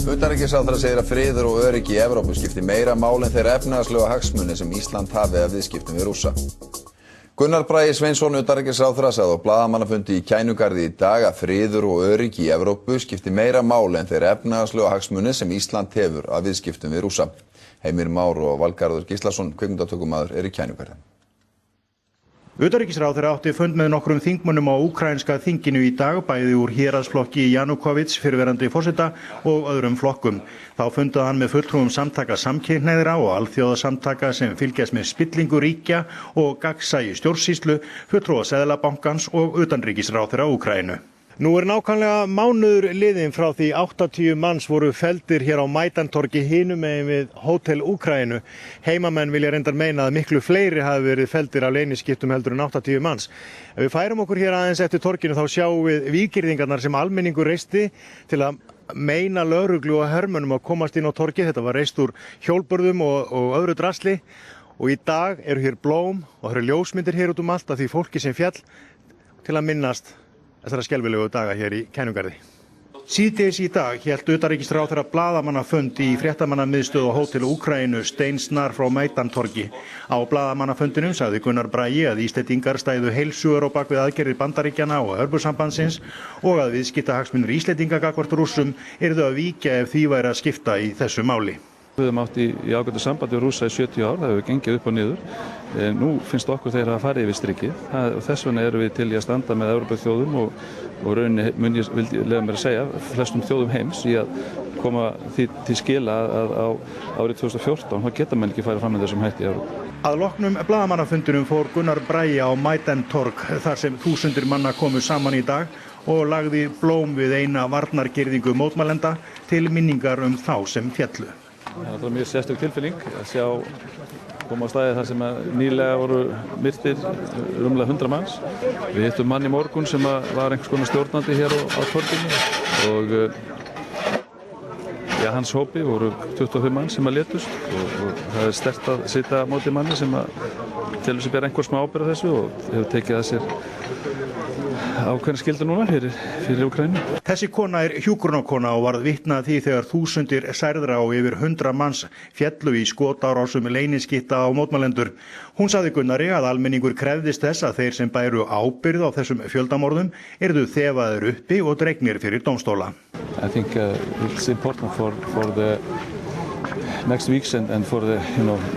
Utanríkisráðherra segir að friður og öryggi í Evrópu skipti meira máli en þeir efnahagslegu hagsmuni sem Ísland hafi af viðskiptum við Rússa. Gunnar Bragi Sveinsson utanríkisráðherra sagði á blaðamannafundi í Kænugarði í dag að friður og öryggi í Evrópu skipti meira máli en þeir efnahagslegu hagsmuni sem Ísland hefur af viðskiptum við Rússa. Heimir Már og Valgarður Gíslason, kvikmyndatökumaður, í Kænugarði. Utanríkisráðherra átti fund með nokkrum þingmönnum á úkraínska þinginu í dag, bæði úr héraðsflokki Janúkovits, fyrrverandi forseta, og öðrum flokkum. Þá fundaði hann með fulltrúum samtaka samkynhneigðra og alþjóðasamtaka sem fylgjast með spillingu ríkja og gagnsæi stjórnsýslu, fulltrúa Seðlabankans og utanríkisráðherra Úkraínu. Nú nákvæmlega mánuður liðinn frá því 80 manns voru felldir hér á Maidantorgi hinum megin við Hótel Úkraínu. Heimamenn vilja reyndar meina að miklu fleiri hafi verið felldir af leyniskiptum heldur en 80 manns. Ef við færum okkur hér aðeins eftir torginu þá sjáum við víggirðingarnar sem almenningur reisti til að meina lögreglu og hermönnum að komast inn á torgið. Þetta var reist úr hjólbörðum og öðru drasli og í dag eru hér blóm og það eru ljósmyndir hér út allt af því fólki sem fjall til að minnast þessara skelfilegu daga hér í Kænugarði. Síðdegis í dag hélt utanríkisráðherra blaðamannafund í fréttamannamiðstöð á Hótel Úkraínu steinsnar frá Maidantorgi. Á blaðamannafundinum sagði Gunnar Bragi að Íslendingar stæðu heilsugur á bak við aðgerðir Bandaríkjanna og Evrópusambandsins og að viðskiptahagsmunir Íslendinga gagnvart Rússum yrðu að víkja ef því væri að skipta í þessu máli. Við höfum átt í ágætu sambandi við Rússa í 70 ár, það hefur gengið upp og niður. Nú finnst okkur þeir að fara yfir strikið. Þess vegna erum við til í að standa með Evrópuþjóðum og rauninni mun ég leyfa mér að segja flestum þjóðum heims í að koma því til skila að á árið 2014 þá geta menn ekki farið fram með þessum hætti í Evrópu. Að loknum blaðamannafundinum fór Gunnar Bragi á Maidantorg þar sem þúsundir manna komu saman í dag og lagði blóm við eina varnargirðingu mótmælenda til minningar þá sem féllu. Það var mjög sérstök tilfinning að sjá koma á staði þar sem nýlega voru myrtir rúmlega 100 manns. Við hittum mann í morgun sem var einhvers konar stjórnandi hér á torginu og hans hópi voru 25 mann sem létust og það sterkt að sitja á móti manni sem telur sig bera einhver smá ábyrgð á þessu og hefur tekið að sér ákveðna skyldu núna fyrir Úkraínu. Þessi kona hjúkrunarkona og varð vitni að því þegar þúsundir særðra og yfir 100 manns féllu í skotárásum leyniskipta á mótmælendur. Hún sagði Gunnari að almenningur krefðist þess að þeir sem bæru ábyrgð á þessum fjöldamorðum yrðu þefaðir uppi og dregnir fyrir dómstóla. I think it's important for the next weeks and for the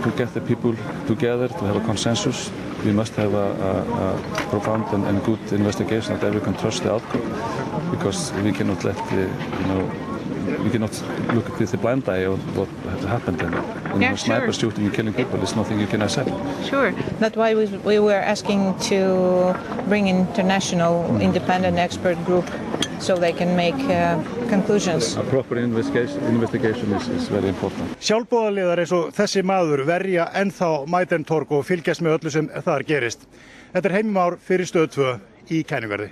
to get the people together to have a consensus. We must have a profound and good investigation that everyone can trust the outcome, because we cannot let we cannot look with the blind eye of what happened and sniper shooting and killing people is nothing you can accept. Sure. That's why we were asking to bring international independent expert group so they can make conclusions. A proper investigation is very important. Sjálfboðaliðar eins og þessi maður verja ennþá Maidantorg og fylgjast með öllu sem þar gerist. Þetta Heimir Már fyrir Stöð 2 í Kænugarði.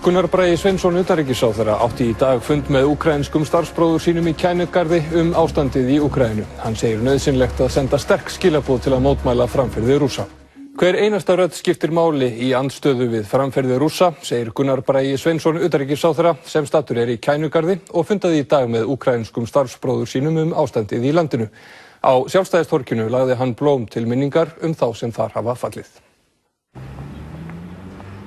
Gunnar Bragi Sveinsson utanríkisráðherra átti í dag fund með úkraínskum starfsbróður sínum í Kænugarði ástandið í Úkraínu. Hann segir nauðsynlegt að senda sterk skilaboð til að mótmæla framferði Rússa. Hver einasta rödd skiptir máli í andstöðu við framferði Rússa, segir Gunnar Bragi Sveinsson utanríkisráðherra sem staddur í Kænugarði og fundaði í dag með úkraínskum starfsbróður sínum ástandið í landinu. Á Sjálfstæðistorginu lagði hann blóm til minningar þá sem þar hafa fallið.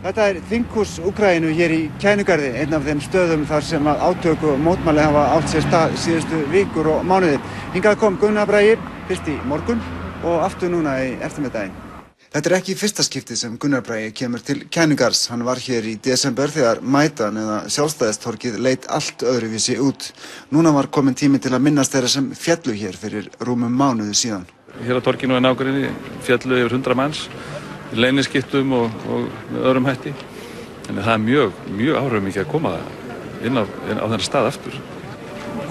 Þetta þinghús Úkraínu hér í Kænugarði, einn af þeim stöðum þar sem átök og mótmæli hafa átt sér stað síðustu vikur og mánuði. Hingað kom Gunnar Bragi fyrst í morgun og aftur núna í eftirmiðdaginn. Þetta ekki fyrsta skiptið sem Gunnar Bragi kemur til Kænugarðs. Hann var hér í desember þegar Maidan eða Sjálfstæðistorgið leit allt öðruvísi út. Núna var kominn tími til að minnast þeirra sem féllu hér fyrir rúmum mánuði síðan. Hér á torginu nágrenni féllu yfir 100 manns. Leyniskiptum og með öðrum hætti. Þannig það mjög áhrifamikið að koma inn á þennan stað aftur.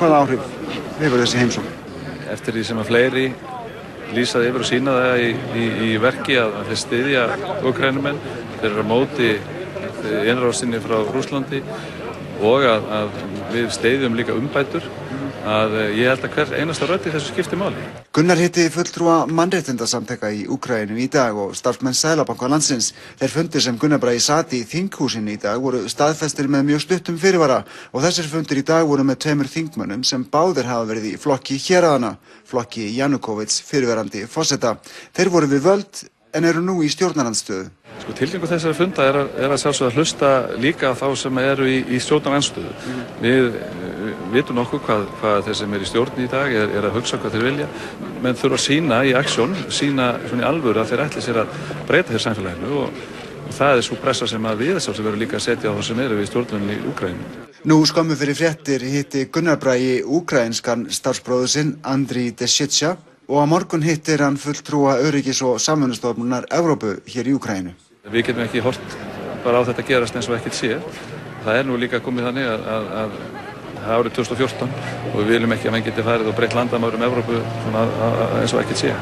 Hvaða áhrif hefur þessi heimsókn? Eftir því sem að fleiri lýsa yfir og sýna það í verki að þeir styðja Úkraínumenn, þeir eru á móti innrásinni frá Rússlandi og að við styðjum líka umbætur að ég held að hver einasta rödd í þessu skipti máli. Gunnar hitti fulltrúa mannréttindasamtaka í Úkraínu í dag og starfsmenn Seðlabanka landsins. Þeir fundir sem Gunnar Bragi sat í þinghúsinu í dag voru staðfestir með mjög stuttum fyrirvara og þessir fundir í dag voru með 2 þingmönnum sem báðir hafa verið í flokki héraðanna, flokki Janukowicz fyrrverandi forseta. Þeir voru við völd en eru nú í stjórnarandstöðu. Tilgangur þessara funda er að sjálfsögða hlusta líka þá sem eru í stjórnarandstöðu. Við vitum nokkuð hvað þeir sem eru í stjórn í dag er að hugsa hvað þeir vilja. Menn þurfa að sýna í aksjón, sýna svona í alvöru að þeir ætli sér að breyta hér samfélaginu og það er svo pressa sem að við sjálfsögða verður líka að setja á þá sem eru í stjórnunni í Úkraínu. Nú skömmu fyrir fréttir hitti Gunnar Bragi úkraínskan starfsbróður sinn Andriy Desycha og á morgun hittir hann fulltrúa öryggis- og samvinnustofnunar Evrópu hér í Úkraínu. Við getum ekki hort bara á þetta gerast eins og ekkert sé. Það er nú líka komið þannig að árið 2014 og við viljum ekki að menn geti farið og breytt landamærum Evrópu eins og ekkert sé.